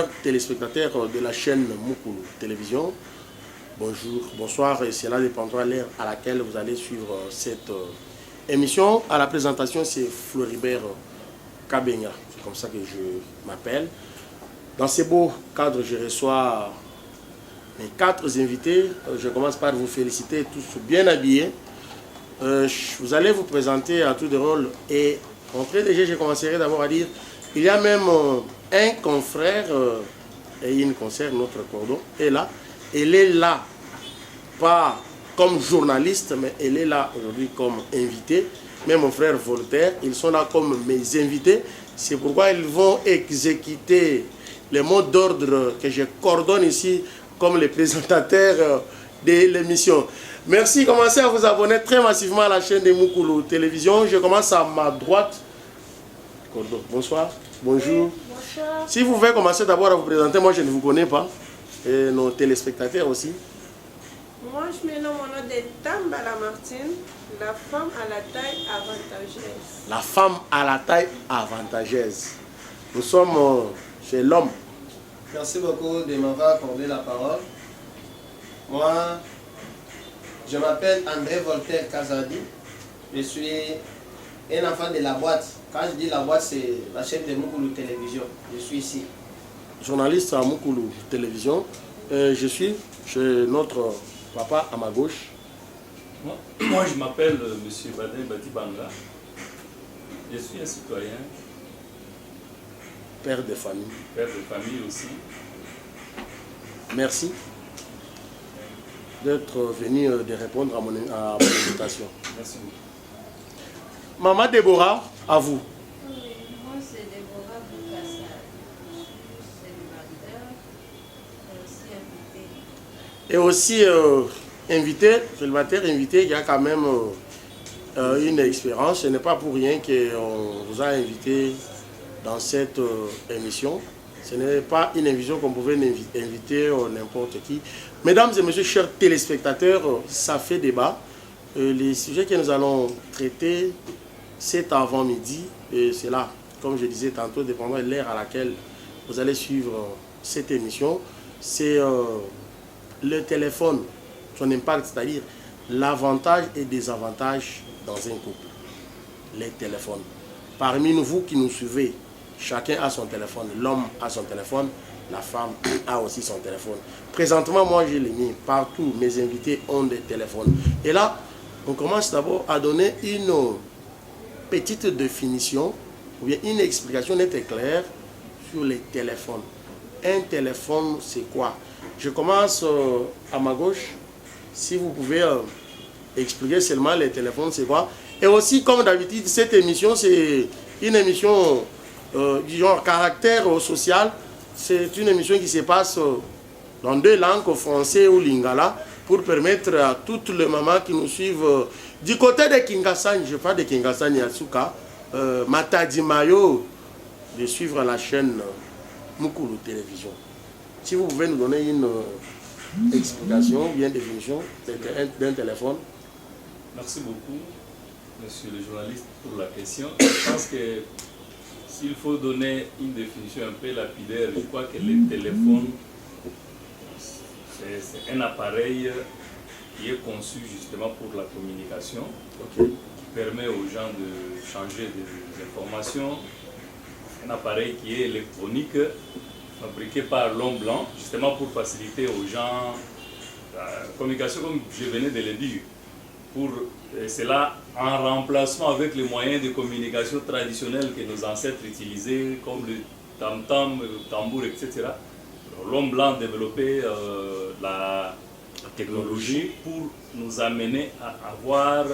chers téléspectateurs de la chaîne Mukulu Télévision. Bonjour, bonsoir, et cela dépendra de l'heure à laquelle vous allez suivre cette émission. À la présentation, c'est Floribert Kabenga, c'est comme ça que je m'appelle. Dans ces beaux cadres, je reçois mes 4 invités. Je commence par vous féliciter, tous bien habillés. Vous allez vous présenter à tour de rôle et entrée déjà, je commencerai d'abord à dire il y a même un confrère et il concerne notre cordon est là. Elle est là, pas comme journaliste, mais elle est là aujourd'hui comme invitée. Même mon frère Voltaire, ils sont là comme mes invités. C'est pourquoi ils vont exécuter les mots d'ordre que je coordonne ici comme les présentateurs de l'émission. Merci, commencez à vous abonner très massivement à la chaîne de Mukulu Télévision. Je commence à ma droite. Bonsoir, bonjour. Bonsoir. Si vous pouvez commencer d'abord à vous présenter, moi je ne vous connais pas. Et nos téléspectateurs aussi. Moi je me nomme au nom de Tambala Martine, la femme à la taille avantageuse. La femme à la taille avantageuse. Nous sommes chez l'homme. Merci beaucoup de m'avoir accordé la parole. Moi, je m'appelle André Voltaire Kazadi. Je suis un enfant de la boîte. Quand je dis la boîte, c'est la chaîne de Mukulu Télévision. Je suis ici. Journaliste à Mukulu Télévision. Je suis chez notre papa à ma gauche. Moi je m'appelle M. Badin Batibanga. Je suis un citoyen. Père de famille. Père de famille aussi. Merci d'être venu de répondre à mon invitation. Merci beaucoup. Maman Déborah, à vous. Oui, moi c'est Déborah Boukassar. C'est aussi invité. Et aussi célibataire invité, il y a quand même une expérience. Ce n'est pas pour rien qu'on vous a invité dans cette émission. Ce n'est pas une émission qu'on pouvait inviter n'importe qui. Mesdames et messieurs, chers téléspectateurs, ça fait débat. Les sujets que nous allons traiter cet avant-midi, et c'est là, comme je disais tantôt, dépendant de l'heure à laquelle vous allez suivre cette émission, c'est le téléphone, son impact, c'est-à-dire l'avantage et désavantage dans un couple. Les téléphones. Parmi vous qui nous suivez, chacun a son téléphone. L'homme a son téléphone, la femme a aussi son téléphone. Présentement, moi j'ai les miens. Partout, mes invités ont des téléphones. Et là, on commence d'abord à donner une petite définition, ou bien une explication nette et claire sur les téléphones. Un téléphone, c'est quoi? Je commence à ma gauche. Si vous pouvez expliquer seulement les téléphones, c'est quoi? Et aussi, comme d'habitude, cette émission, c'est une émission du genre caractère social. C'est une émission qui se passe dans 2 langues, français ou lingala, pour permettre à toutes les mamans qui nous suivent du côté de Kingasani, je parle de Kingasani Yasuka, Matadi Mayo, de suivre la chaîne Mukulu Télévision. Si vous pouvez nous donner une explication, bien définition d'un téléphone. Merci beaucoup, monsieur le journaliste, pour la question. Je pense que s'il faut donner une définition un peu lapidaire, je crois que le téléphone, c'est un appareil qui est conçu justement pour la communication, qui permet aux gens de changer des informations. Un appareil qui est électronique, fabriqué par l'homme blanc, justement pour faciliter aux gens la communication, comme je venais de le dire. C'est là en remplacement avec les moyens de communication traditionnels que nos ancêtres utilisaient, comme le tam-tam, le tambour, etc. L'homme blanc a développé la technologie pour nous amener à avoir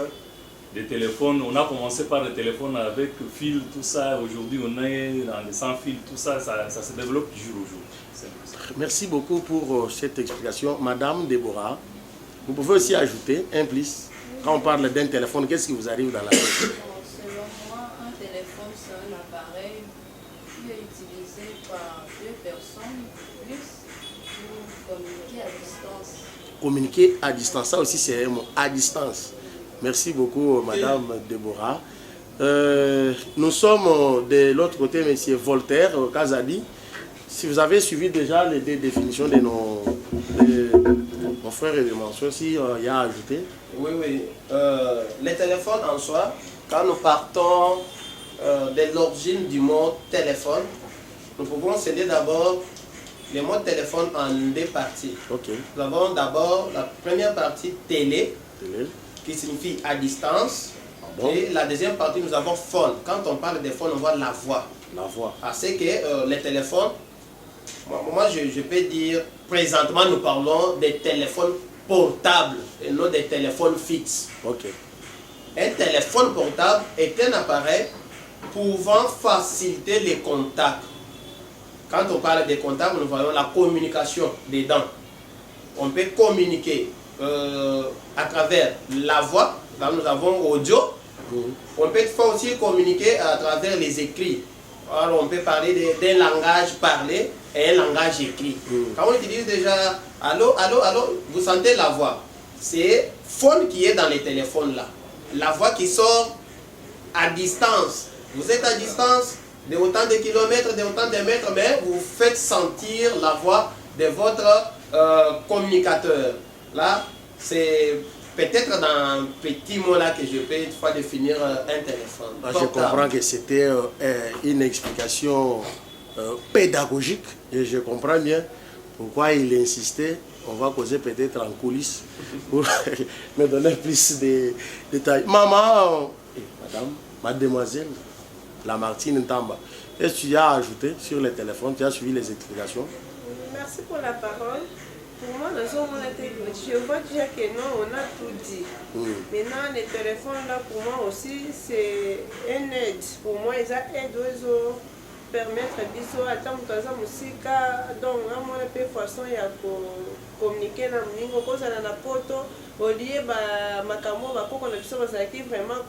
des téléphones. On a commencé par les téléphones avec fil, tout ça. Aujourd'hui, on est dans les sans fil, tout ça, ça se développe du jour au jour. Merci beaucoup pour cette explication. Madame Déborah, vous pouvez aussi ajouter un plus. Quand on parle d'un téléphone, qu'est-ce qui vous arrive dans la tête? Selon moi, un téléphone, c'est un appareil qui est utilisé par 2 personnes plus pour communiquer à distance. Communiquer à distance, ça aussi c'est un mot, à distance. Merci beaucoup, Madame Déborah. Nous sommes de l'autre côté, M. Voltaire Kazadi. si vous avez suivi déjà les définitions de nos frères et de mes soeurs, si il y a à ajouter. Oui, oui. Les téléphones en soi, quand nous partons de l'origine du mot téléphone, nous pouvons sceller d'abord le mot téléphone en deux parties. Okay. Nous avons d'abord la première partie télé, Télé. qui signifie à distance. Bon. Et la deuxième partie, nous avons phone. Quand on parle de phone, on voit la voix. La voix. Parce que les téléphones, moi je peux dire, présentement nous parlons des téléphones portables et non des téléphones fixes. Ok. Un téléphone portable est un appareil pouvant faciliter les contacts. Quand on parle des contacts, nous voyons la communication dedans. On peut communiquer à travers la voix, là nous avons audio. On peut aussi communiquer à travers les écrits. Alors on peut parler d'un langage parlé et un langage écrit. Quand on utilise déjà allô, allô, allô, vous sentez la voix. C'est phone qui est dans les téléphones là. La voix qui sort à distance. Vous êtes à distance de autant de kilomètres, de autant de mètres, mais vous faites sentir la voix de votre communicateur. Là, c'est peut-être dans un petit mot là que je peux une fois définir un téléphone. Je comprends que c'était une explication pédagogique et je comprends bien pourquoi il insistait. On va causer peut-être en coulisses pour me donner plus de détails. Maman, madame, mademoiselle Lamartine Ntamba, est-ce que tu as ajouté sur les téléphones, tu as suivi les explications? Merci pour la parole. Pour moi, je vois déjà que non, on a tout dit. Maintenant, les téléphones là, pour moi aussi, c'est une aide. Pour moi, ils aident aux permettre biso ata moto aza mosika donc amona mpe façon ya communiquer na moningo kozala na poto olie makambo bakoko na biso bazalaki vraiment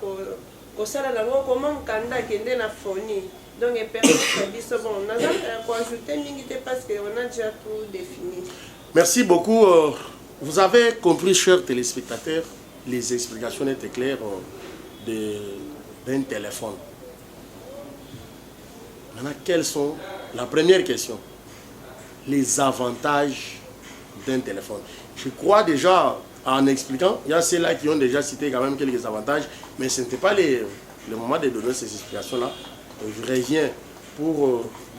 kosala nango koma mokanda akende na fonie donc epermettre biso bon naza koajoute mingi te parce qu'on a déjà tout défini. Merci beaucoup. Vous avez compris, chers téléspectateurs, les explications étaient claires d'un téléphone. Maintenant, quels sont, la première question, les avantages d'un téléphone? Je crois déjà, en expliquant, il y a ceux-là qui ont déjà cité quand même quelques avantages, mais ce n'était pas le moment de donner ces explications-là. Je reviens pour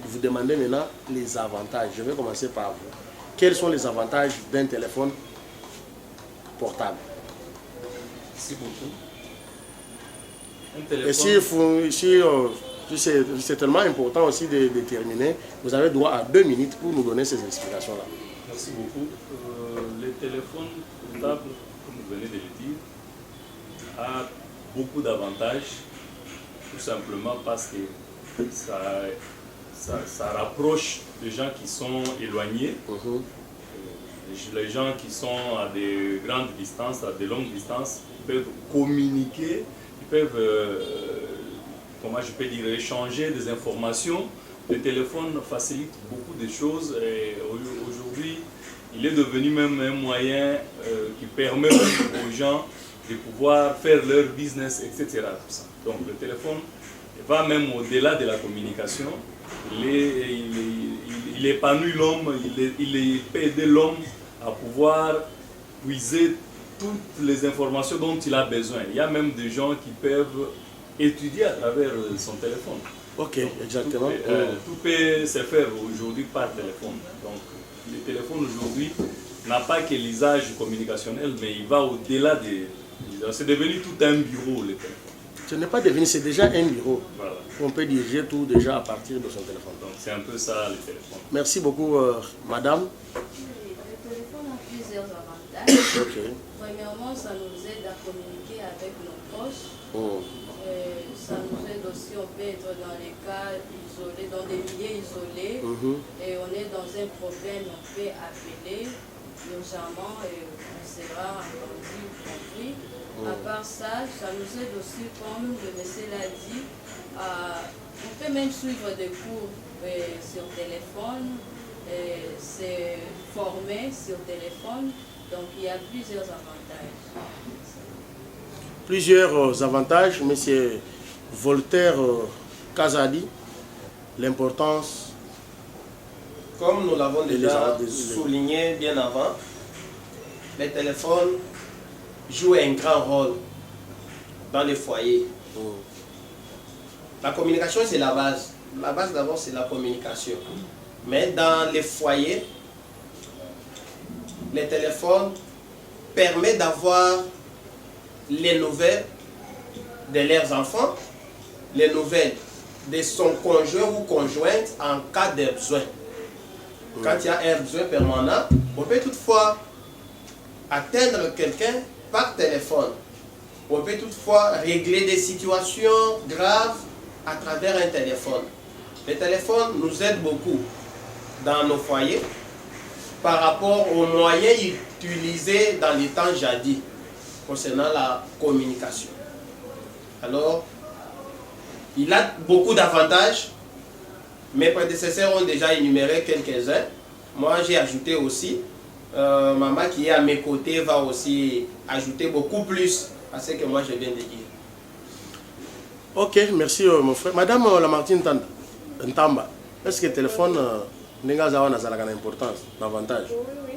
vous demander maintenant les avantages. Je vais commencer par vous. Quels sont les avantages d'un téléphone portable? Merci beaucoup. Un téléphone... Et si c'est tellement important aussi de terminer, vous avez droit à 2 minutes pour nous donner ces explications-là. Merci beaucoup. Le téléphone portable, comme vous venez de le dire, a beaucoup d'avantages, tout simplement parce que ça rapproche les gens qui sont éloignés, les gens qui sont à des grandes distances, à de longues distances, peuvent communiquer, ils peuvent, comment je peux dire, échanger des informations. Le téléphone facilite beaucoup de choses et aujourd'hui, il est devenu même un moyen qui permet aux gens de pouvoir faire leur business, etc. Tout ça. Donc le téléphone va même au-delà de la communication. Il épanouit l'homme, il peut aider l'homme à pouvoir puiser toutes les informations dont il a besoin. Il y a même des gens qui peuvent étudier à travers son téléphone. Ok, donc, exactement. Tout peut se faire aujourd'hui par téléphone. Donc le téléphone aujourd'hui n'a pas que l'usage communicationnel, mais il va au-delà des... C'est devenu tout un bureau, le téléphone. Ce n'est pas devenu, c'est déjà un bureau. Voilà. On peut diriger tout déjà à partir de son téléphone. Donc c'est un peu ça le téléphone. Merci beaucoup, madame. Le téléphone a plusieurs avantages. Ok. Premièrement, ça nous aide à communiquer avec nos proches. Ça nous aide aussi, on peut être dans les cas isolés, dans des milieux isolés, et on est dans un problème, on peut appeler urgemment et on sera entendu, compris. À part ça, ça nous aide aussi, comme le monsieur l'a dit, on peut même suivre des cours sur téléphone, se former sur téléphone, donc il y a plusieurs avantages. Plusieurs avantages, monsieur Voltaire Kazadi, l'importance Comme nous l'avons déjà souligné bien avant, les téléphones jouent un grand rôle dans les foyers. La communication, c'est la base. La base d'abord, c'est la communication. Mais dans les foyers, les téléphones permettent d'avoir les nouvelles de leurs enfants, les nouvelles de son conjoint ou conjointe en cas de besoin. Quand il y a un besoin permanent, on peut toutefois atteindre quelqu'un par téléphone. On peut toutefois régler des situations graves à travers un téléphone. Les téléphones nous aident beaucoup dans nos foyers par rapport aux moyens utilisés dans les temps jadis concernant la communication. Alors, il a beaucoup d'avantages. Mes prédécesseurs ont déjà énuméré quelques-uns. Moi, j'ai ajouté aussi. Maman qui est à mes côtés va aussi ajouter beaucoup plus à ce que moi je viens de dire. Ok, merci mon frère. Madame Lamartine Ntamba, est-ce que le téléphone n'a pas d'importance, d'avantage? Oui, oui.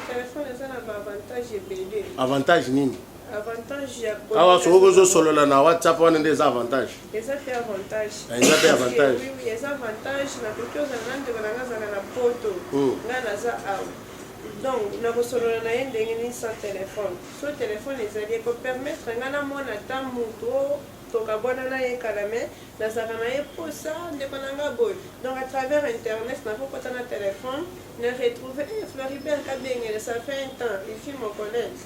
Le téléphone a un avantage et avantage nini? Avantage, il y a ah, solo la WhatsApp, on a des avantages. Les avantages. Les avantages. Oui, oui, les avantages, la culture de la photo. Donc, nous avons solo sans téléphone. Ce téléphone, les alliés peuvent permettre à mon attend moto. Donc, à travers Internet, on n'a pas de téléphone. On a retrouvé Floribert Kabeng, ça fait un temps, il filme au collège.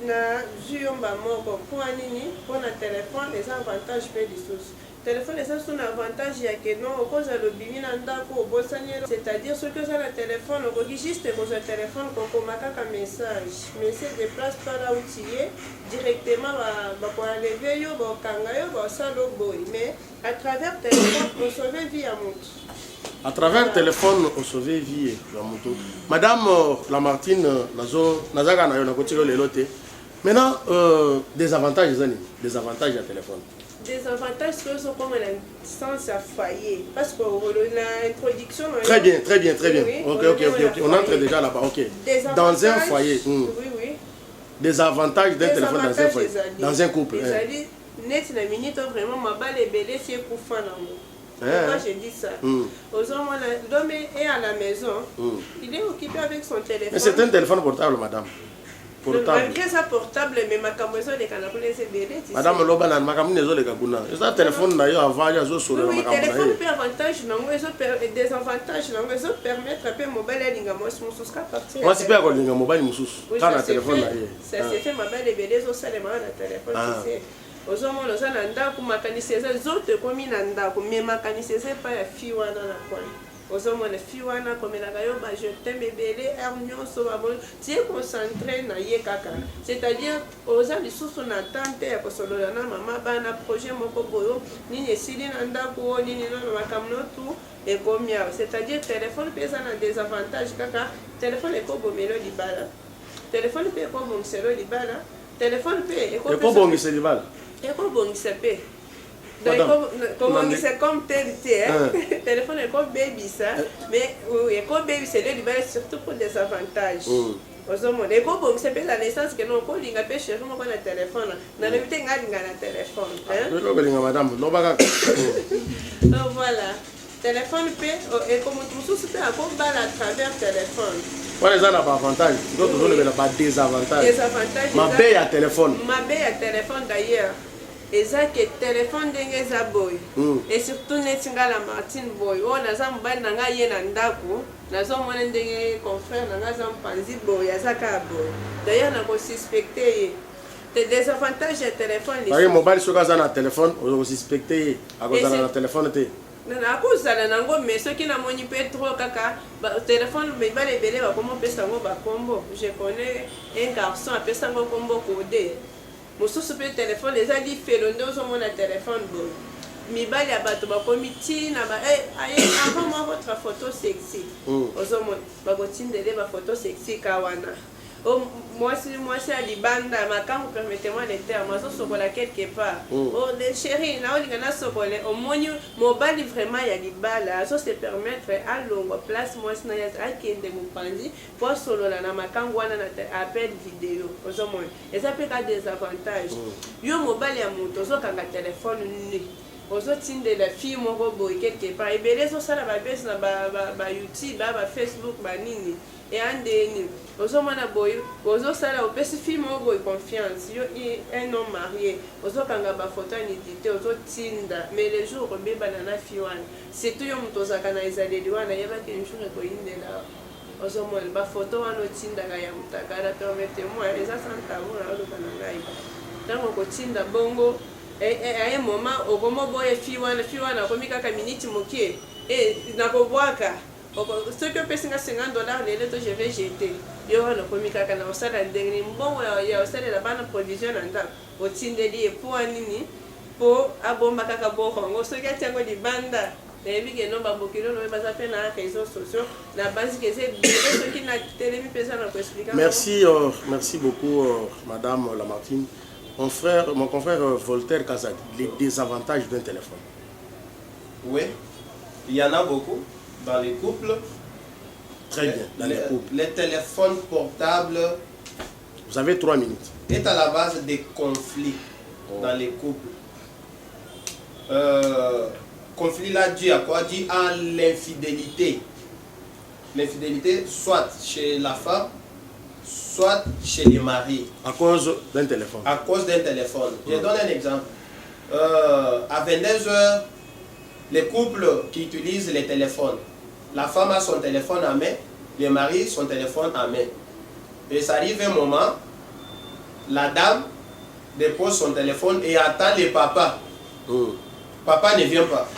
Na juyomba moko pour anini pour na téléphone les avantages pe lisusu téléphone les son avantage ya que non okoza lobimi na ndako obosani c'est-à-dire ce que ça na téléphone okoki juste koza téléphone kokomaka ka message mais se déplace pas là où tu es directement ba ko enlever yo ba kanga yo ba salo boy mais à travers téléphone on sauve vie à moto. À travers le téléphone, on sauve vie à moto. Madame Lamartine, maintenant, des avantages du téléphone. Des avantages sont comme la distance à foyer. Parce que l'introduction... Très bien, très bien, très bien. Oui, ok. On entre déjà là-bas. Ok. Dans un foyer. Oui, oui. Des avantages d'un téléphone dans un foyer. Dans un couple. Net la minute vraiment ma balle est belle c'est pour faire l'amour. Pourquoi je dis ça? L'homme est à la maison, il est occupé avec son téléphone. Mais c'est un téléphone portable, madame. Portable. Malgré ça portable, mais ma caméra est belle. Madame Lobanan, ma caméra est belle. C'est un téléphone d'ailleurs avant, il y a un sur le oui, téléphone peut avantage, des avantages, ça permettre à faire mobile et l'ingamos moussous qu'à partir. Moi, c'est pas encore l'ingamos moussous. Quand le téléphone là. Ça s'est fait ma belle et belle, ça c'est le téléphone. Aux hommes, nous allons andar pour mécaniser les autres comme il andar pour me mécaniser pas la fille ou dans la coin. Aux hommes, les filles ou dans comme la gaillot, je t'aime bébé, hernion, sauvage. Tu es concentré na ye kaka. C'est-à-dire, aux hommes, ils sont en attente et pour solo na maman, bana projet mon boyo, ni ne sili andar pour ni non ma camno tout et comme ya. C'est-à-dire, téléphone pèse un désavantage kaka. Téléphone est comme melo di bala. Téléphone peut comme mon selo di bala. Téléphone peut comme bon c'est di bala. Et comme bon c'est comme tel téléphone est comme baby ça mais oui comme baby c'est le libéral surtout pour des avantages aux hommes et comme bon c'est la naissance que non calling a pêcher comment on a téléphone na le temps na téléphone hein madame non pas voilà téléphone et comme tout ça c'est à quoi à travers téléphone. Voilà, les gens n'ont pas d'avantage, d'autres n'ont pas désavantage. Ma baie à téléphone. Ma baie à téléphone d'ailleurs. Et ça que téléphone d'engagé boy. Et surtout n'etinga la Martine boy. On a ça m'bal nanga yenandako. Na ça mon ndenge confrère nanga ça m'panzi boy. Ya ça ka boy. D'ailleurs n'a pas suspecté. Des désavantages à téléphone. Parce que mobile sur casa na téléphone, on suspecté à cause de la téléphone té. À cause de la mais ceux qui n'ont pas trop caca, le téléphone, mais pas les bébés, comment peut ça combo. Je connais un garçon à Pessango combo codé. Mon sous le téléphone, les alliés fait le dos sur mon téléphone. Mi bali ya bato ba komiti na ba avant moi votre photo sexy. Ozomo ba gotindele ba photo sexy kawana. Oh, moi c'est à Libanda, ma quand vous permettez-moi les termes, moi je suis quelque part. Oh, les chéris, là on a sokolé, au moins mobile vraiment il y a Libala, ça se permettre à longue place, moi c'est à qui est de mon pandi, pour solo là, ma quand on a appel vidéo, au moins. Et ça peut avoir des avantages. Yo mobile ya moto, so kanga téléphone ni. Ozo tinde la fille moko boy quelque part. Et belé so sala ba bes na ba YouTube, ba Facebook, ba nini. Et andeni. Ozo mana boy, ozo sala opesi fille moko boy confiance. Yo un homme marié. Ozo kanga ba photo nidité, ozo tinda. Mais les jours be banana fille wana. C'est tout yo moto zakana ezaleli wana yeba ke nshune ko indela. Ozo mo ba photo wana tinda ga ya mutakara permettez-moi eza sans tabou na lo banangai. Tango ko tinda bongo à un moment au moment boy fiwana comme kaka minute mokie et na ko boaka ce que pèse $50 les lettres je vais jeter yo na comme kaka na osala ndenge mbongo ya osala la bana provision anda o tindeli e po nini po abomba kaka bokongo so kati yango libanda ebi ke no babokilo no baza pe na réseaux sociaux la base que c'est ce qui na télé mi pesa na ko expliquer. Merci beaucoup madame Lamartine. Mon confrère Voltaire Kazadi, les désavantages d'un téléphone. Oui, il y en a beaucoup dans les couples. Très bien, dans les couples. Les téléphones portables. Vous avez 3 minutes. Est à la base des conflits dans les couples. Conflit là dû à quoi? Dû à l'infidélité. L'infidélité, soit chez la femme, soit chez les maris. À cause d'un téléphone. À cause d'un téléphone. Je donne un exemple. À 22h, les couples qui utilisent les téléphones, la femme a son téléphone à main, le mari son téléphone à main. Et ça arrive un moment, la dame dépose son téléphone et attend le papa. Papa ne vient pas.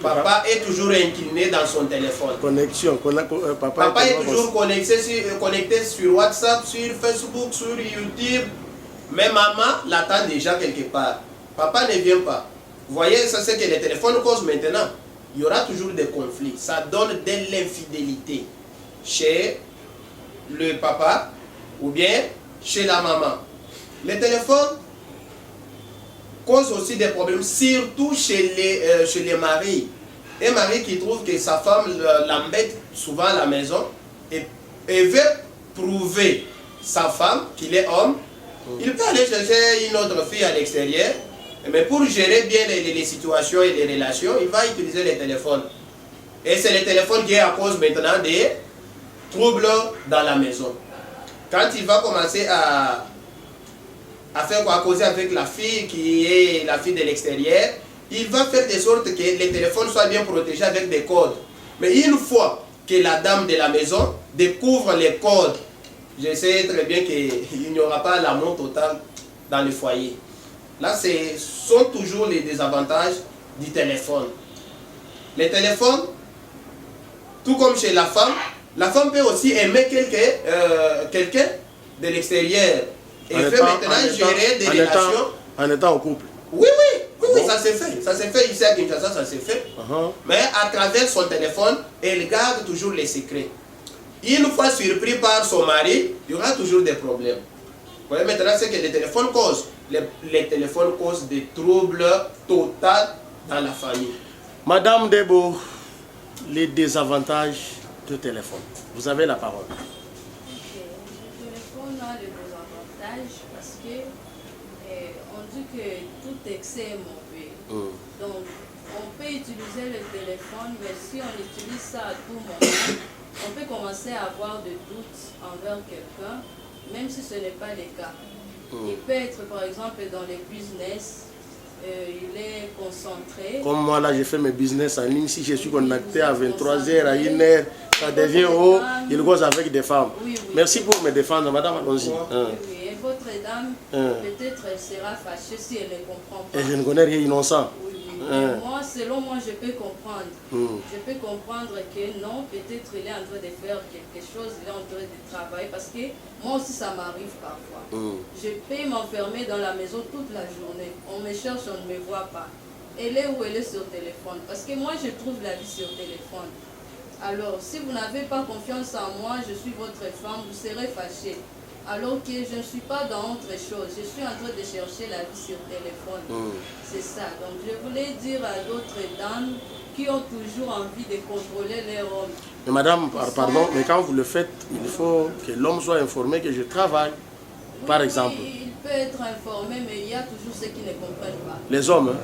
Papa est toujours incliné dans son téléphone. Connexion. Papa est toujours connecté sur WhatsApp, sur Facebook, sur YouTube. Mais maman l'attend déjà quelque part. Papa ne vient pas. Vous voyez, ça c'est que les téléphones causent maintenant. Il y aura toujours des conflits. Ça donne de l'infidélité chez le papa ou bien chez la maman. Les téléphones causent aussi des problèmes, surtout chez les maris. Un mari qui trouve que sa femme l'embête souvent à la maison et veut prouver sa femme qu'il est homme, il peut aller chercher une autre fille à l'extérieur, mais pour gérer bien les situations et les relations, il va utiliser les téléphones. Et c'est les téléphones qui est à cause maintenant des troubles dans la maison. Quand il va commencer à faire quoi, à causer avec la fille qui est la fille de l'extérieur, il va faire de sorte que les téléphones soient bien protégés avec des codes. Mais une fois que la dame de la maison découvre les codes, je sais très bien qu'il n'y aura pas l'amour total dans le foyer. Là, ce sont toujours les désavantages du téléphone. Les téléphones, tout comme chez la femme peut aussi aimer quelqu'un de l'extérieur et fait maintenant gérer des relations. En étant en couple. Oui, ça s'est fait. Ça s'est fait ici à Kinshasa, ça s'est fait. Mais à travers son téléphone, elle garde toujours les secrets. Une fois surpris par son mari, il y aura toujours des problèmes. Vous voyez maintenant ce que les téléphones causent. Les téléphones causent des troubles totaux dans la famille. Madame Debo, les désavantages du téléphone. Vous avez la parole. Le téléphone a des désavantages parce que on dit que tout excès est mauvais. Donc, on peut utiliser le téléphone, mais si on utilise ça à tout moment, on peut commencer à avoir des doutes envers quelqu'un, même si ce n'est pas le cas. Il peut être, par exemple, dans les business, il est concentré. Comme moi, là, j'ai fait mes business en ligne. Si je suis connecté à 23h, à 1h, ça devient haut. Il cause avec des femmes. Merci pour me défendre, madame, allons-y. Et votre dame, peut-être, elle sera fâchée si elle ne comprend pas. Et je ne connais rien innocent. Moi, selon moi, je peux comprendre. Je peux comprendre que non, peut-être il est en train de faire quelque chose, il est en train de travailler, parce que moi aussi, ça m'arrive parfois. Je peux m'enfermer dans la maison toute la journée. On me cherche, on ne me voit pas. Elle est où elle est sur téléphone? Parce que moi, je trouve la vie sur téléphone. Alors, si vous n'avez pas confiance en moi, je suis votre femme, vous serez fâché. alors que je ne suis pas dans autre chose. Je suis en train de chercher la vie sur téléphone. C'est ça. Donc je voulais dire à d'autres dames qui ont toujours envie de contrôler leur homme. Mais madame, pardon, mais quand vous le faites, il faut que l'homme soit informé que je travaille, par exemple. Oui, il peut être informé, mais il y a toujours ceux qui ne comprennent pas. Les hommes, hein?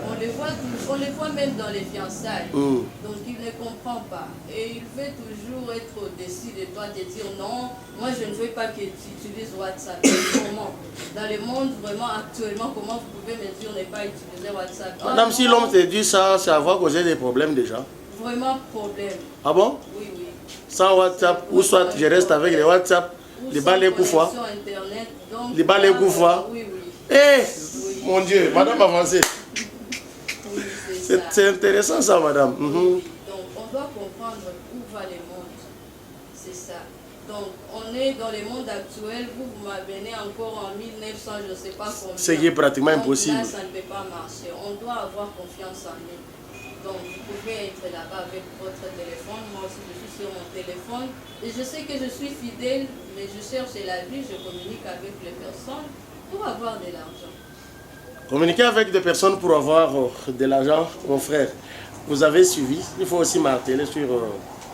On les voit même dans les fiançailles. Donc il ne comprend pas. Et il veut toujours être au-dessus de toi, te dire non, moi je ne veux pas que tu utilises WhatsApp. Comment? Dans le monde vraiment actuellement, comment vous pouvez me dire ne pas utiliser WhatsApp? Madame, si l'homme te dit ça, c'est avoir causé des problèmes déjà. Vraiment problème. Ah bon? Oui, oui. Sans WhatsApp, ou soit je reste avec les WhatsApp, les balais Koufoua. Les balais Koufoua. Oui, oui. Eh, Oui. mon Dieu, madame avancée. Oui, c'est ça. C'est intéressant ça, madame. Donc, on doit comprendre où va le monde. C'est ça. Donc, on est dans le monde actuel. Vous m'amenez encore en 1900, je ne sais pas combien. Ce qui est pratiquement Donc, impossible. Là, ça ne peut pas marcher. On doit avoir confiance en nous. Donc, vous pouvez être là-bas avec votre téléphone. Moi aussi, je suis sur mon téléphone. Et je sais que je suis fidèle, mais je cherche la vie, je communique avec les personnes pour avoir de l'argent. Communiquer avec des personnes pour avoir de l'argent, mon frère, vous avez suivi. Il faut aussi marteler sur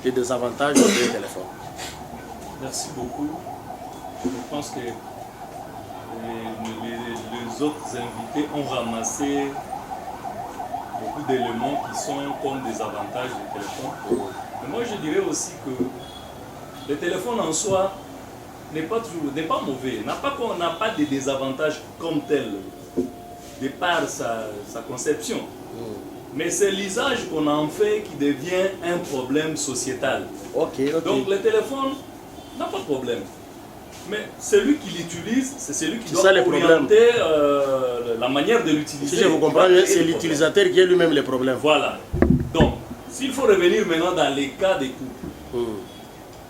les désavantages du téléphone. Merci beaucoup. Je pense que les autres invités ont ramassé beaucoup d'éléments qui sont comme des avantages du téléphone. Mais moi je dirais aussi que le téléphone en soi n'est pas mauvais, n'a pas de désavantages comme tel de par sa conception. Mais c'est l'usage qu'on en fait qui devient un problème sociétal. Donc le téléphone n'a pas de problème. Mais celui qui l'utilise, c'est celui qui doit orienter la manière de l'utiliser. Si je vous comprends bien, c'est l'utilisateur qui est lui-même le problème. Voilà. Donc, s'il faut revenir maintenant dans les cas des couples,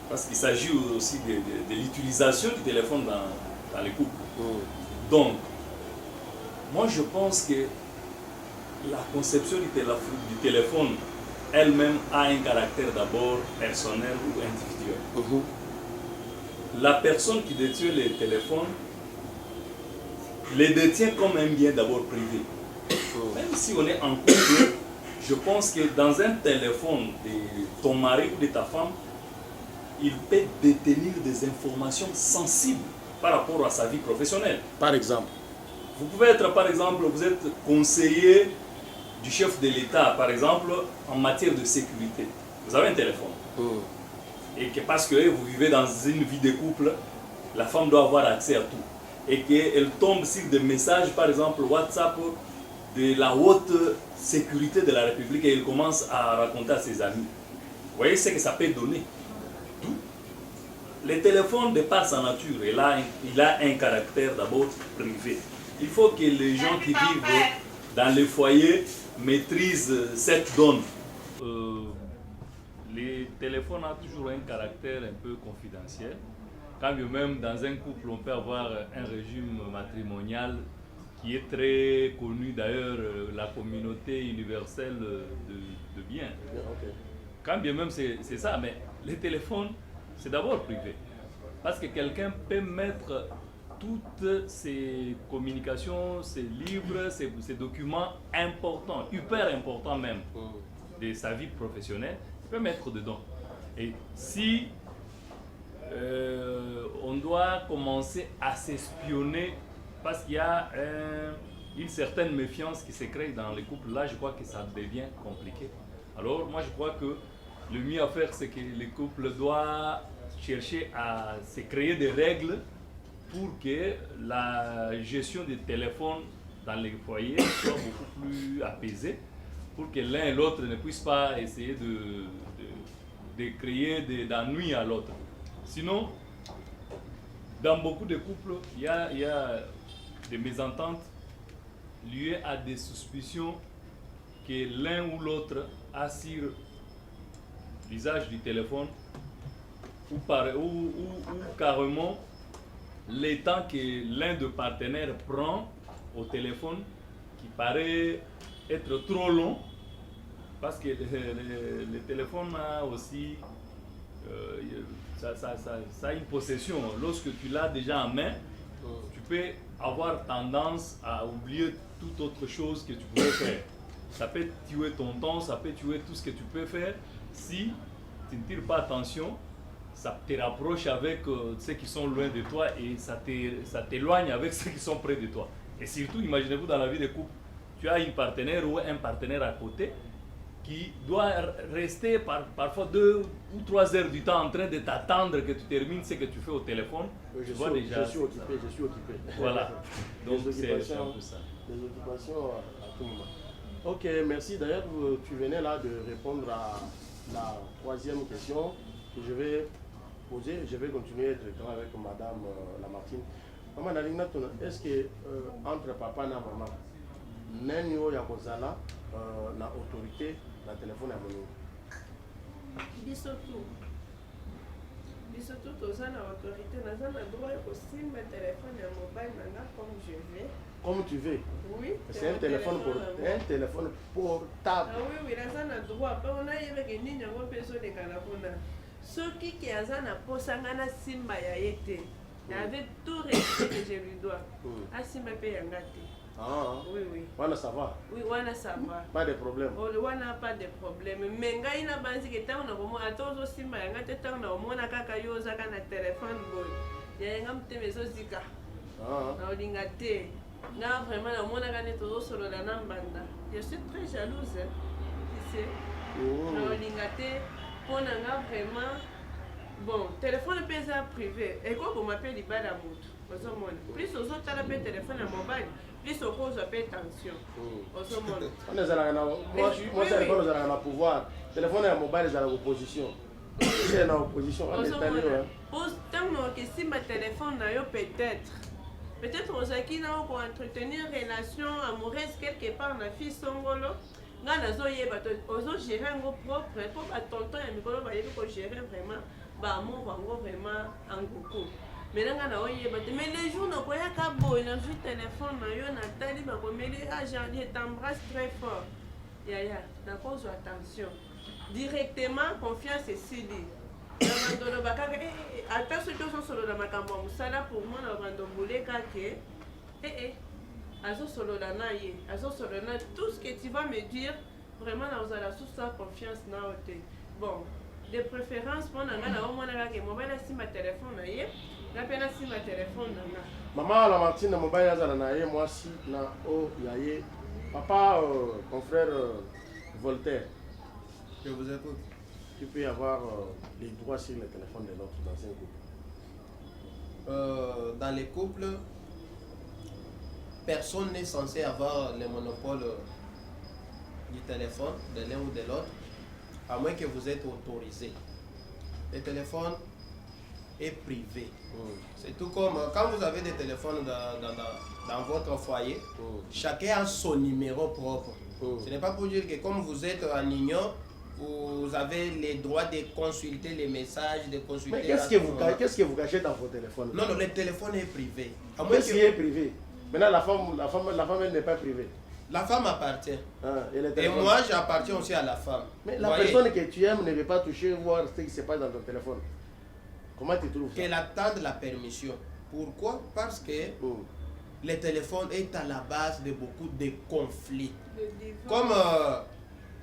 parce qu'il s'agit aussi de l'utilisation du téléphone dans les couples. Donc, moi je pense que la conception du téléphone elle-même a un caractère d'abord personnel ou individuel. La personne qui détient les téléphones les détient comme un bien d'abord privé. Même si on est en couple, je pense que dans un téléphone de ton mari ou de ta femme, il peut détenir des informations sensibles par rapport à sa vie professionnelle. Par exemple. Vous pouvez être, par exemple, vous êtes conseiller du chef de l'État, par exemple, en matière de sécurité. Vous avez un téléphone. Et que parce que vous vivez dans une vie de couple, la femme doit avoir accès à tout. Et qu'elle tombe sur des messages, par exemple WhatsApp, de la haute sécurité de la République et elle commence à raconter à ses amis. Vous voyez ce que ça peut donner. Le téléphone, de par sa nature, il a un caractère d'abord privé. Il faut que les gens qui vivent dans les foyers maîtrisent cette donne. Les téléphones ont toujours un caractère un peu confidentiel. Quand même dans un couple, on peut avoir un régime matrimonial qui est très connu d'ailleurs, la communauté universelle de biens. Quand bien même c'est ça, mais les téléphones, c'est d'abord privé. Parce que quelqu'un peut mettre toutes ses communications, ses livres, ses documents importants, hyper importants même, de sa vie professionnelle, il peut mettre dedans. Et si on doit commencer à s'espionner, parce qu'il y a une certaine méfiance qui se crée dans les couples, là je crois que ça devient compliqué. Alors moi je crois que le mieux à faire, c'est que les couples doivent chercher à se créer des règles pour que la gestion des téléphones dans les foyers soit beaucoup plus apaisée, pour que l'un et l'autre ne puissent pas essayer de créer d'ennuis à l'autre. Sinon, dans beaucoup de couples, il y a des mésententes liées à des suspicions que l'un ou l'autre a sur l'usage du téléphone ou carrément le temps que l'un des partenaires prend au téléphone qui paraît être trop long parce que le téléphone a aussi ça a une possession. Lorsque tu l'as déjà en main, tu peux avoir tendance à oublier toute autre chose que tu pourrais faire. Ça peut tuer ton temps, ça peut tuer tout ce que tu peux faire. Si tu ne tires pas attention, ça te rapproche avec ceux qui sont loin de toi et ça t'éloigne avec ceux qui sont près de toi. Et surtout, imaginez-vous dans la vie de couple, tu as une partenaire ou un partenaire à côté qui doit rester parfois 2 ou 3 heures du temps en train de t'attendre que tu termines ce que tu fais au téléphone. Je suis occupé. Voilà. Donc c'est un peu ça. Les occupations à tout moment. Ok, merci. D'ailleurs, tu venais là de répondre à la 3e question que je vais poser. Je vais continuer directement avec Madame Lamartine. Maman Nalinga, est-ce que entre papa et maman, Nenyo Yakozala, na autorité, na téléphone à mon biso tout oza na autorité, naza na droit kosimba téléphone ya mobile nanga comme je vais. Comme tu veux. Oui. C'est un téléphone portable. Ah oui, naza na droit. Pe on a yebeke nini yango mpe ezoleka na kuna. Soki ke aza na posa nga na simba ya ye te. Avec tout respect que je lui dois. Asimba mpe yanga te. Ah, oui. Wana ça va. Oui, wana ça va. Pas de problème. Wana pas de problème. Mais ngai na banzi ke tango na komo atozo simba yanga te tango na omona kaka yo zaka na téléphone boy. Ya yanga mteme zo zika. Na olinga te. Na vraiment na omona kana tozo solo na mbanda. Je suis très jalouse. Tu sais. Na olinga te pona nga vraiment bon, téléphone pesa privé. Et quoi qu'on m'appelle libala moto. Plus aux autres, tu as le téléphone à mobile. Plus au cause, appelle attention. Moi, c'est le pouvoir. Téléphone à mobile, c'est l'opposition. C'est l'opposition. Tant que si ma téléphone n'a peut-être aux acquis pour entretenir une relation amoureuse quelque part dans la fille songolo. Nga nazo yeba ozo gérer ngo propre pour ba tonton ya mikolo ba yebi ko gérer vraiment ba amour ngo vraiment en beaucoup. Mais nga na oyeba mais les jours na koya ka boy na ju téléphone na yo na tali ba ko meli agent je t'embrasse très fort. Ya na cause attention. Directement confiance et sidi. Na mandolo ba ka attention to so solo na makambo musala pour moi na bando boleka ke Azo solo na ye, azo solo na tout ce que tu vas me dire, vraiment na uzala sous sa confiance na ote. Bon, de préférence pour na na o mona ka ke mobile si ma téléphone na ye, na pena si ma téléphone na. Maman Lamartine mobile azala na ye, moi si na o ya ye. Papa mon frère Voltaire. Je vous écoute. Tu peux avoir les droits sur le téléphone de l'autre dans un couple. Dans les couples, personne n'est censé avoir le monopole du téléphone de l'un ou de l'autre, à moins que vous êtes autorisé. Le téléphone est privé. C'est tout comme quand vous avez des téléphones dans votre foyer, chacun a son numéro propre. Ce n'est pas pour dire que comme vous êtes en union, vous avez les droits de consulter les messages, de consulter... Mais qu'est-ce que vous cachez dans vos téléphones? Non, le téléphone est privé. Qu'est-ce qui est privé? Maintenant, la femme elle n'est pas privée. La femme appartient. Et moi, j'appartiens aussi à la femme. Mais la personne que tu aimes ne veut pas toucher, voir ce qui se passe dans ton téléphone. Comment tu trouves ça? Qu'elle attende la permission. Pourquoi? Parce que le téléphone est à la base de beaucoup de conflits. Comme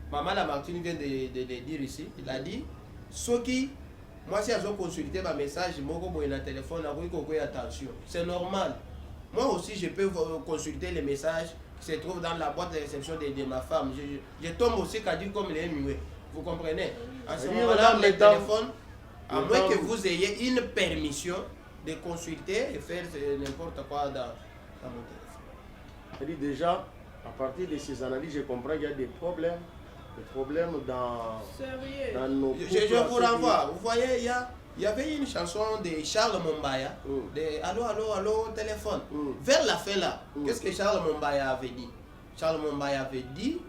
Maman Lamartine vient de dire ici, il a dit, ceux qui, moi si elles ont consulté ma message, mon téléphone, attention. C'est normal. Moi aussi, je peux consulter les messages qui se trouvent dans la boîte de réception de ma femme. Je tombe aussi qu'à dire comme les muets. Vous comprenez? À ce moment-là, le téléphone, à moins que vous ayez une permission de consulter et faire n'importe quoi dans mon téléphone. Elle dit déjà, à partir de ces analyses, je comprends qu'il y a des problèmes dans nos couples. Je vous renvoie. Vous voyez, il y avait une chanson de Charles Mombaya, de Allô, allô, allô, téléphone. Vers la fin là, qu'est-ce que Charles Mombaya avait dit? Charles Mombaya avait dit,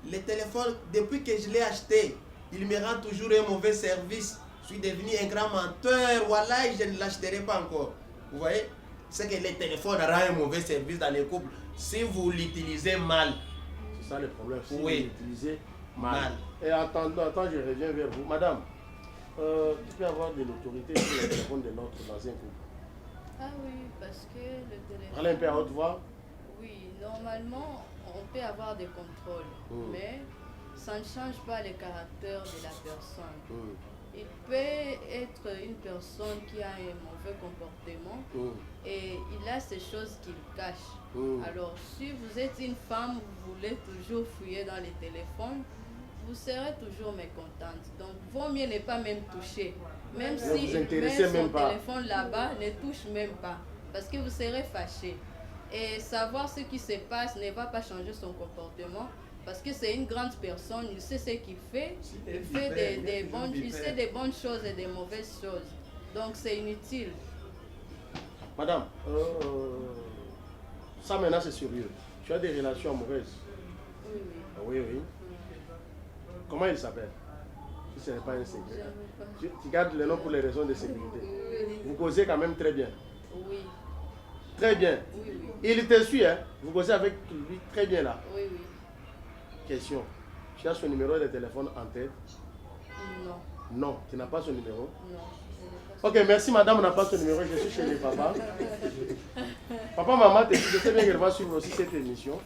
le téléphone, depuis que je l'ai acheté, il me rend toujours un mauvais service. Je suis devenu un grand menteur, voilà, et je ne l'achèterai pas encore. Vous voyez? C'est que le téléphone rend un mauvais service dans les couples si vous l'utilisez mal. C'est ça le problème, si vous l'utilisez mal. Et attends, je reviens vers vous. Madame, tu peux avoir de l'autorité sur le téléphone de l'autre dans un couple. Ah oui, parce que le téléphone... Parlez un peu à haute voix. Oui, normalement, on peut avoir des contrôles, mais ça ne change pas le caractère de la personne. Il peut être une personne qui a un mauvais comportement et il a ces choses qu'il cache. Alors, si vous êtes une femme, vous voulez toujours fouiller dans les téléphones, vous serez toujours mécontente. Donc, vaut mieux ne pas même toucher. Même si il met son téléphone là-bas, ne touche même pas. Parce que vous serez fâché. Et savoir ce qui se passe ne va pas changer son comportement. Parce que c'est une grande personne, il sait ce qu'il fait. Il fait il sait des bonnes choses et des mauvaises choses. Donc, c'est inutile. Madame, ça maintenant c'est sérieux. Tu as des relations amoureuses? Oui, oui. Oui, oui. Comment il s'appelle? Si ce n'est pas un secret. Tu gardes le nom pour les raisons de sécurité. Vous causez quand même très bien. Oui. Très bien. Oui, oui. Il te suit, hein? Vous causez avec lui très bien là. Oui, oui. Question. Tu as son numéro de téléphone en tête? Non. Non, tu n'as pas son numéro? Non. Ok, merci madame, on n'a pas son numéro, je suis chez les papas. Papa, maman, je sais bien qu'elle va suivre aussi cette émission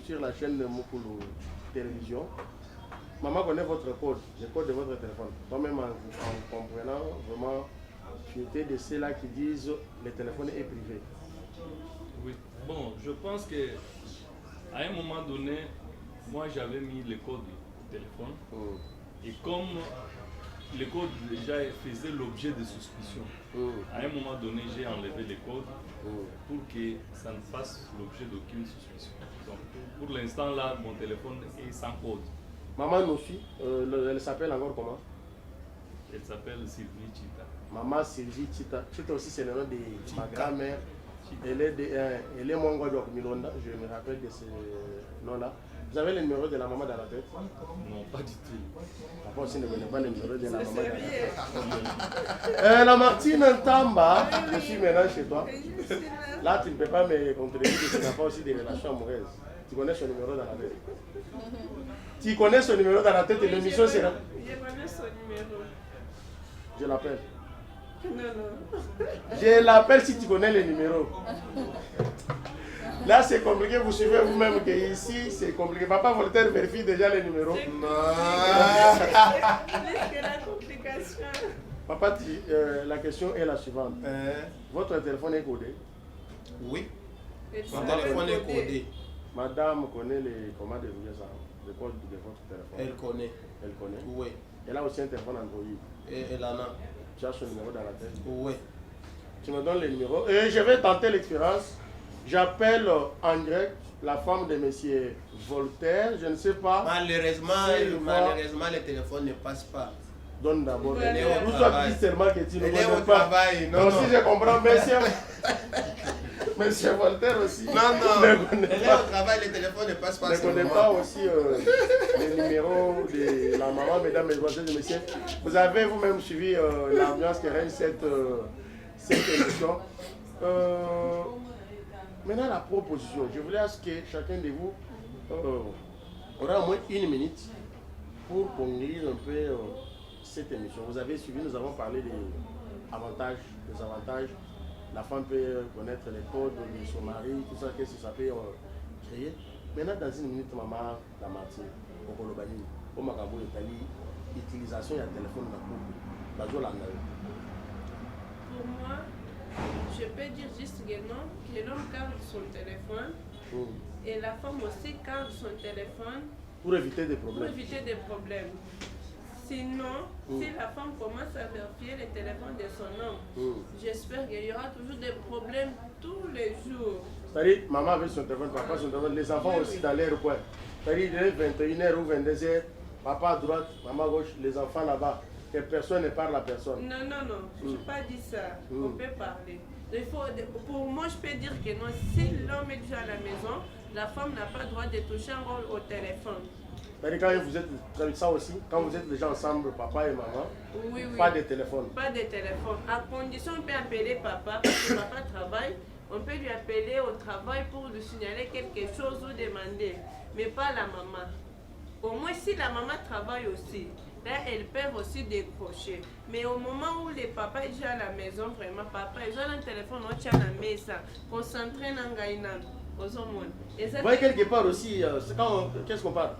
sur la chaîne de Mukulu Télévision. Maman connaît votre code, le code de votre téléphone. Toi-même, en comprenant, vraiment, tu étais de ceux-là qui disent que le téléphone est privé. Oui, bon, je pense que à un moment donné, moi j'avais mis le code du téléphone. Et comme le code déjà faisait l'objet de suspicion, à un moment donné, j'ai enlevé le code pour que ça ne fasse l'objet d'aucune suspicion. Donc, pour l'instant, là, mon téléphone est sans code. Maman nous suit, elle s'appelle encore comment? Elle s'appelle Sylvie Chita. Maman Sylvie Chita. Chita aussi, c'est le nom de ma grand-mère. Elle est Mongo Milonda, je me rappelle de ce nom-là. Vous avez le numéro de la maman dans la tête? Non, pas du tout. Papa aussi ne connaît pas le numéro de la maman dans la tête. La Martine Tamba, je suis maintenant chez toi. Là, tu ne peux pas me contredire que tu n'as pas aussi des relations amoureuses. Tu connais son numéro dans la tête? Tu connais son numéro dans la tête et l'émission sera... Je connais son numéro. Je l'appelle. Non, non. Je l'appelle si tu connais le numéro. Là, c'est compliqué, vous suivez vous-même que ici, c'est compliqué. Papa Voltaire vérifie déjà les numéros. Non. La complication. Papa, la question est la suivante. Votre téléphone est codé? Oui. Mon téléphone est codé. Madame connaît les commandes de le code de votre téléphone? Elle connaît. Elle connaît? Oui. Elle a aussi un téléphone Android? Et elle en a. Tu as son numéro dans la tête? Oui. Tu me donnes le numéro. Et je vais tenter l'expérience. J'appelle en direct la femme de monsieur Voltaire. Je ne sais pas. Malheureusement, le téléphone ne passe pas. Donne d'abord. Elle est au Nous travail. sommes seulement que tu ne Elle est au connais pas. travail. Non, Donc, si je comprends, monsieur Voltaire aussi. Non, ne connaît elle est pas. au travail, le téléphone ne passe pas. Ne connaît pas aussi le numéro de la maman, mesdames, mesdemoiselles et messieurs. Vous avez vous-même suivi l'ambiance qui règne cette émission. Maintenant, la proposition. Je voulais à ce que chacun de vous aura au moins une minute pour conclure un peu cette émission. Vous avez suivi, nous avons parlé des avantages, des avantages. La femme peut connaître les codes de son mari, tout ça, qu'est-ce que ça peut créer. Maintenant, dans une minute, maman, la Martine, au Kolobani, au Makambo, l'utilisation du téléphone dans le couple. Pour moi, je peux dire juste également que l'homme garde son téléphone et la femme aussi garde son téléphone pour éviter des problèmes. Pour éviter des problèmes. Sinon, si la femme commence à vérifier le téléphone de son homme, j'espère qu'il y aura toujours des problèmes tous les jours. C'est-à-dire, maman avec son téléphone, papa son téléphone, les enfants aussi dans leur coin. C'est-à-dire, 21h ou 22h, papa à droite, maman à gauche, les enfants là-bas. Que personne ne parle à personne. Non, non, non, je n'ai pas dit ça. On peut parler. Pour moi, je peux dire que non, si l'homme est déjà à la maison, la femme n'a pas le droit de toucher un rôle au téléphone. C'est-à-dire quand vous êtes, ça aussi, quand vous êtes déjà ensemble, papa et maman, oui, pas de téléphone. Pas de téléphone. À condition, on peut appeler papa, parce que papa travaille, on peut lui appeler au travail pour lui signaler quelque chose ou demander, mais pas la maman. Au moins, si la maman travaille aussi, là, elles peuvent aussi décrocher. Mais au moment où les papas sont à la maison, vraiment, papa, ils ont un téléphone, on tient la maison, concentré dans le Vous voyez, quelque part aussi, qu'est-ce qu'on parle?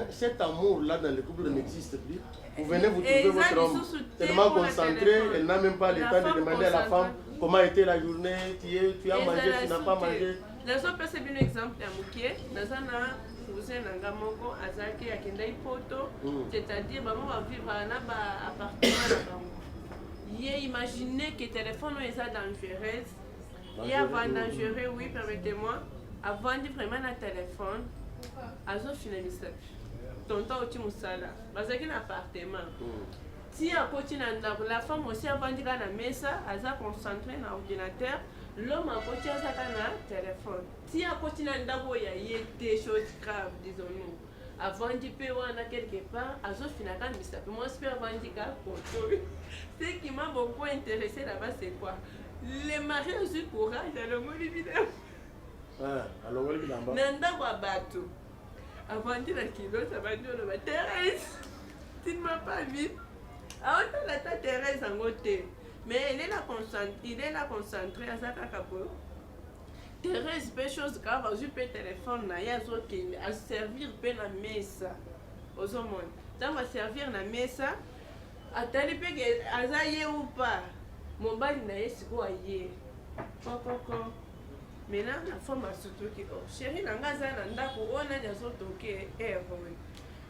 Cet amour-là dans le couple n'existe plus. Vous venez vous trouver votre homme tellement concentré, elle n'a même pas le temps de demander à la femme comment était la journée, tu as mangé, tu n'as pas mangé. Nous avons passé un exemple à Mouké, nous avons cousin Nangamoko, Azaki, Akendai Poto, c'est-à-dire que nous allons vivre dans un appartement. Imaginez que le téléphone est dangereux. Il y a dangereux, oui, permettez-moi. Avant de vraiment un téléphone, ils ont fini tonton au Timusala, parce qu'il y a un appartement. Si la femme aussi avant de la maison, elle a concentré dans l'ordinateur, l'homme a côté à un téléphone. Si à côté il y a des choses graves, disons-nous, avant de payer quelque part, elle a fini à ça. Moi, je suis avant de ce qui m'a beaucoup intéressé là-bas, c'est quoi? Les mariages du courage, alors moi, évidemment. Alors, Nanda Wabato. Avant de la kilo, ça va dire Thérèse, tu ne m'as pas vu. Ah, on a la Thérèse en côté. Mais il est là concentré à Zakakapo. Thérèse, peu chose grave, je peux téléphone, il y a à servir la messe. Aux hommes. Ça va servir la messe. À tel peu que Azaye ou pas. Mon bal n'a pas yé. Maintenant, la femme a surtout qui est chérie, n'a pas d'anda pour on a des autres qui est heureux.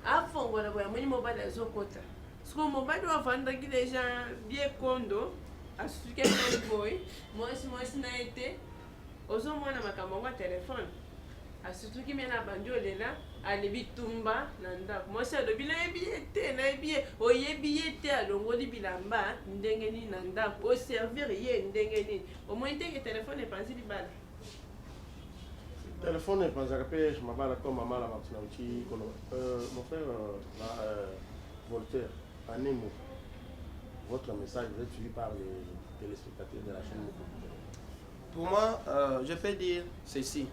Avant, on a un mobile des autres côtés. Ce qu'on m'a dit avant de les gens bien condo, à ce que je boy, moi, si n'a été, aux hommes, on a ma caméra téléphone. À ce qui m'a abandonné là, à l'ebitumba, nanda. Moi, c'est le bilan billet, au yé billet, à l'ongo de bilamba, n'dengeni nanda, au servir yé, n'dengeni. Au moins, le téléphone est pensé du bal. Le téléphone est pensé je m'appelle comme maman la mon frère Voltaire, en un mot, votre message vous êtes suivi par les téléspectateurs de la chaîne. Pour moi, je peux dire ceci.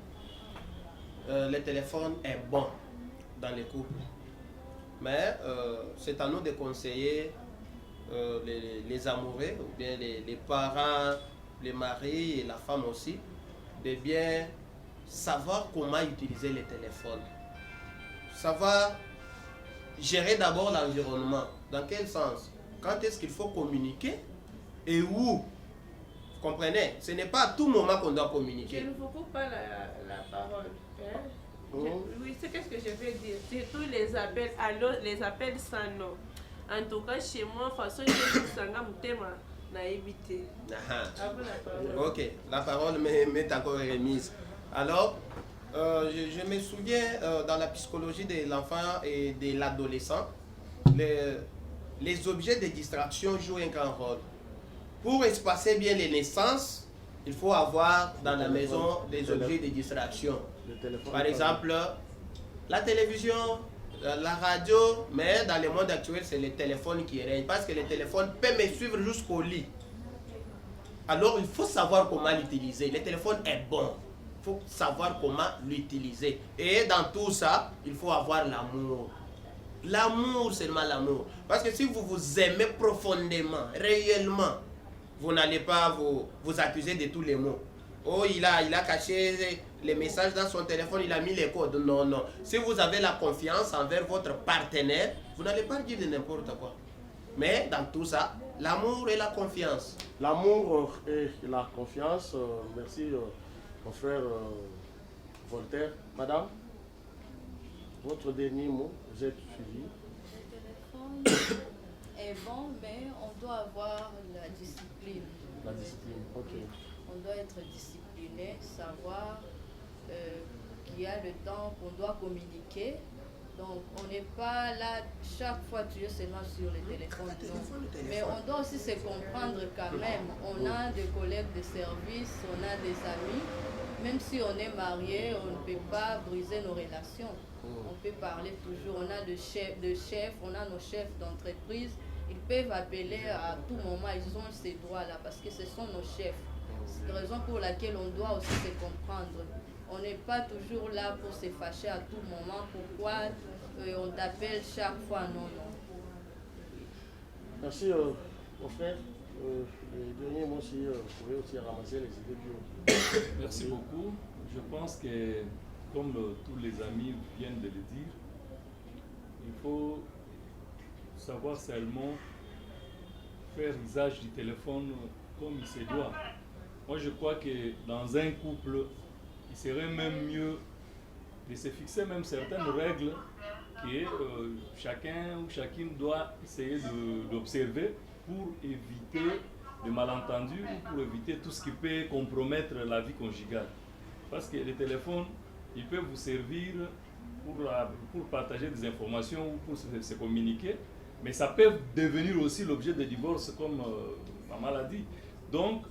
Le téléphone est bon dans les couples. Mais c'est à nous de conseiller les amoureux, ou bien les parents, les maris et la femme aussi, de bien savoir comment utiliser les téléphones. Savoir gérer d'abord l'environnement. Dans quel sens? Quand est-ce qu'il faut communiquer et où? Vous comprenez? Ce n'est pas à tout moment qu'on doit communiquer. Je ne vous coupe pas la parole. Hein? Oui, c'est qu'est-ce que je veux dire. Surtout les appels, alors les appels sans nom. En tout cas, chez moi, façon que je n'a évité. Ok, la parole m'est encore remise. Alors, je me souviens dans la psychologie de l'enfant et de l'adolescent, les objets de distraction jouent un grand rôle. Pour espacer bien les naissances, il faut avoir dans la maison des objets de distraction. Par exemple, la télévision, la radio, mais dans le monde actuel, c'est le téléphone qui règne. Parce que le téléphone peut me suivre jusqu'au lit. Alors, il faut savoir comment l'utiliser. Le téléphone est bon. Il faut savoir comment l'utiliser. Et dans tout ça, il faut avoir l'amour. L'amour, seulement l'amour. Parce que si vous vous aimez profondément, réellement, vous n'allez pas vous accuser de tous les mots. Oh, il a caché les messages dans son téléphone, il a mis les codes. Non, non. Si vous avez la confiance envers votre partenaire, vous n'allez pas dire de n'importe quoi. Mais dans tout ça, l'amour et la confiance. L'amour et la confiance. Merci, mon frère Voltaire. Madame, votre dernier mot, vous êtes suivi. Le téléphone est bon, mais on doit avoir la discipline. La discipline, ok. On doit être discipliné, savoir qu'il y a le temps qu'on doit communiquer. Donc on n'est pas là chaque fois tu es seulement sur le téléphone. Mais on doit aussi se comprendre quand même. On a des collègues de service, on a des amis. Même si on est marié, on ne peut pas briser nos relations. On peut parler toujours. On a des chefs, on a nos chefs d'entreprise. Ils peuvent appeler à tout moment. Ils ont ces droits-là parce que ce sont nos chefs. C'est la raison pour laquelle on doit aussi se comprendre. On n'est pas toujours là pour se fâcher à tout moment. Pourquoi on t'appelle chaque fois? Non, non. Merci, mon frère. Les derniers mots aussi, vous pouvez aussi ramasser les idées bio. Merci beaucoup. Je pense que, comme tous les amis viennent de le dire, il faut savoir seulement faire usage du téléphone comme il se doit. Moi, je crois que dans un couple, il serait même mieux de se fixer même certaines règles que chacun ou chacune doit essayer d'observer pour éviter de malentendus ou pour éviter tout ce qui peut compromettre la vie conjugale. Parce que le téléphone, il peut vous servir pour partager des informations ou pour se communiquer, mais ça peut devenir aussi l'objet de divorce, comme maman l'a dit. Donc,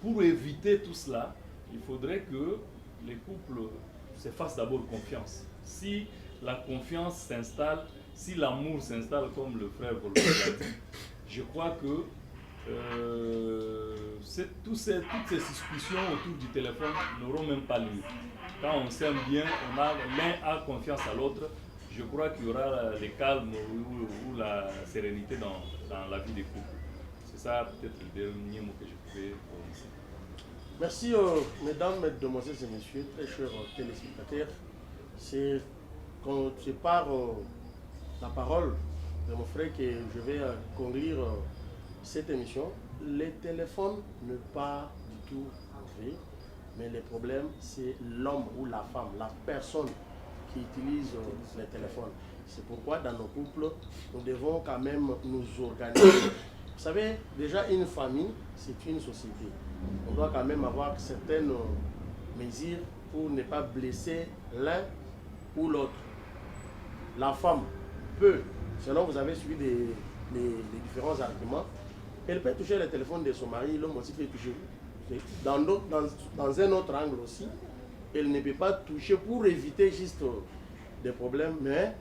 pour éviter tout cela, il faudrait que les couples se fassent d'abord confiance. Si la confiance s'installe, si l'amour s'installe, comme le frère Voltaire l'a dit, je crois que toutes ces suspicions autour du téléphone n'auront même pas lieu. Quand on s'aime bien, l'un a confiance à l'autre, je crois qu'il y aura le calme ou la sérénité dans la vie des couples. C'est ça peut-être le dernier mot que je pouvais prononcer. Merci mesdames, mesdemoiselles et messieurs, très chers téléspectateurs. C'est quand je pars la parole de mon frère que je vais conclure cette émission. Les téléphones ne pas du tout mauvais, mais le problème c'est l'homme ou la femme, la personne qui utilise les téléphones. C'est pourquoi dans nos couples, nous devons quand même nous organiser. Vous savez, déjà une famille, c'est une société. On doit quand même avoir certaines mesures pour ne pas blesser l'un ou l'autre. La femme peut, selon vous avez suivi les différents arguments, elle peut toucher le téléphone de son mari, l'homme aussi peut toucher. Dans un autre angle aussi, elle ne peut pas toucher pour éviter juste des problèmes, mais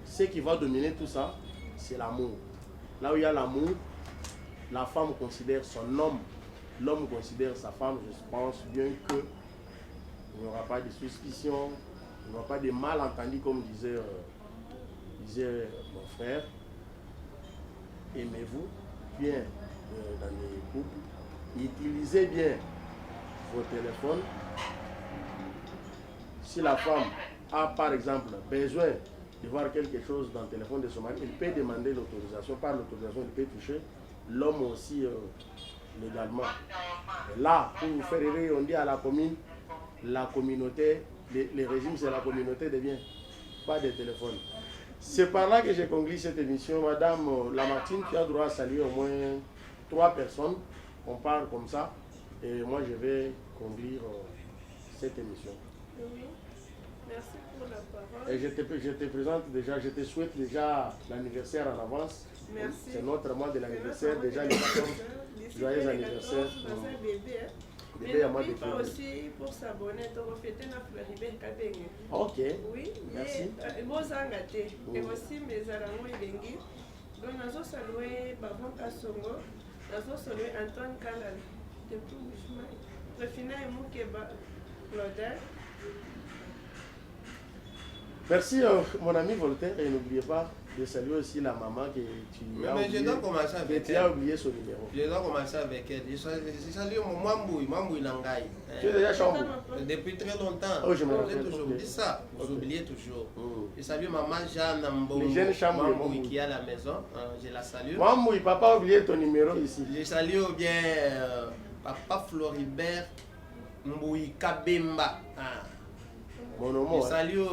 ce qui va dominer tout ça, c'est l'amour. Là où il y a l'amour, la femme considère son homme, l'homme considère sa femme. Je pense bien qu'il n'y aura pas de suspicion, il n'y aura pas de malentendus comme disait mon frère. Aimez-vous bien dans les couples, utilisez bien vos téléphones. Si la femme a par exemple besoin de voir quelque chose dans le téléphone de son mari, elle peut demander l'autorisation. Par l'autorisation, elle peut toucher. L'homme aussi légalement. Et là, pour vous faire rire, on dit à la commune, la communauté, les régimes c'est la communauté des biens, pas des téléphones. C'est par là que j'ai conclu cette émission. Madame Lamartine, tu as droit à saluer au moins 3 personnes. On parle comme ça. Et moi, je vais conclure cette émission. Oui, merci pour la parole. Et je te présente déjà, je te souhaite déjà l'anniversaire en avance. Merci. C'est notre mois de l'anniversaire, déjà le 14. Joyeux anniversaire. Mais n'oublie pas aussi pour s'abonner, tu vas fêter notre Floribert Kabenge. Ok. Oui, merci. Et aussi mes arango elengi. Donc nous saluer Babon Kasongo, nous saluer Antoine Kalal. Depuis Bushman. Refina et Moukeba Claudel. Merci mon ami Voltaire et n'oubliez pas de saluer aussi la maman que tu as oublié. Je dois commencer avec tu as oublié son numéro. Je dois commencer avec elle. Je salue Mamboui Nangaï. Tu es déjà chambre. Depuis très longtemps. Oh, je me rappelle toujours. Dis ça, vous oubliez toujours. Je salue maman Jeanne Mamboui qui est à la maison. Je la salue. Mamboui, papa a oublié ton numéro ici. Je salue bien papa Floribert Mboui Kabemba. Je salue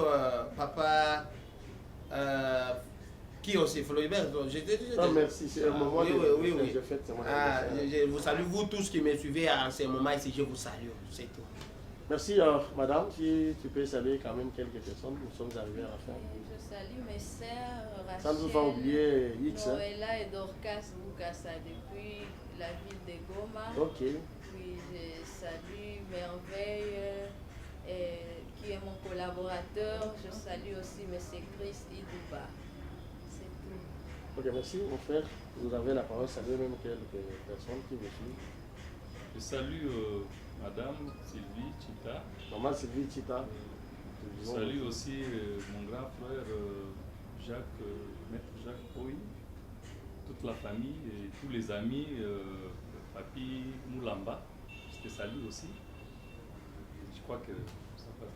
papa qui aussi Floribert. Non, merci, c'est un moment oui. Je fête, je vous salue, vous tous qui me suivez en ce moment ici, je vous salue, c'est tout. Merci madame, si tu peux saluer quand même quelques personnes, nous sommes arrivés à la fin. Je salue mes sœurs Rachel, sans nous pas oublier X. Noëlla et Dorcas Boukassa depuis la ville de Goma. Ok. Puis je salue Merveille, qui est mon collaborateur. Je salue aussi M. Chris Idouba. C'est tout. Ok, merci mon frère. Vous avez la parole, saluez même quelques personnes qui vous suivent. Je salue Madame Sylvie Chita. Maman Sylvie Chita. Je salue aussi mon grand frère Maître Jacques Oui. toute la famille et tous les amis, Papi Moulamba, je te salue aussi. Je crois que ça va.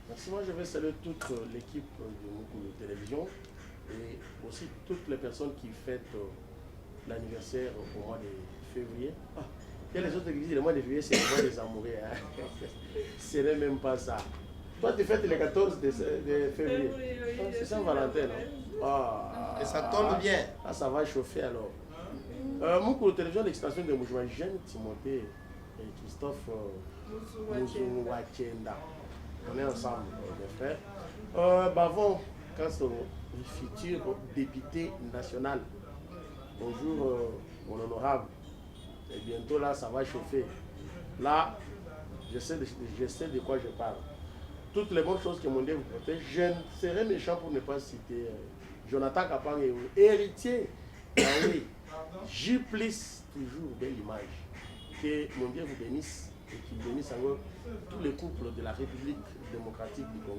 Merci, moi je vais saluer toute l'équipe de Mukulu Télévision et aussi toutes les personnes qui fêtent l'anniversaire au mois de février. Ah, il y a les autres qui disent le mois de février c'est le mois des amoureux. Hein. Ce n'est même pas ça. Toi tu fêtes le 14 de février. Oui, c'est Saint-Valentin. Ah, Et ça tombe bien. Ah, ça va chauffer alors. Mukulu Télévision, l'extension de Moujouan, Jeanne Timothée et Christophe Mouzououachenda. On est ensemble, mes frères. Bavon, quand c'est le futur député national. Bonjour, mon honorable. Et bientôt là, ça va chauffer. Là, je sais de quoi je parle. Toutes les bonnes choses que mon Dieu vous protège, je ne serai méchant pour ne pas citer Jonathan Kapang, héritier. Oui, J+, toujours belle image. Que mon Dieu vous bénisse et qu'il bénisse encore tous les couples de la République démocratique du Congo.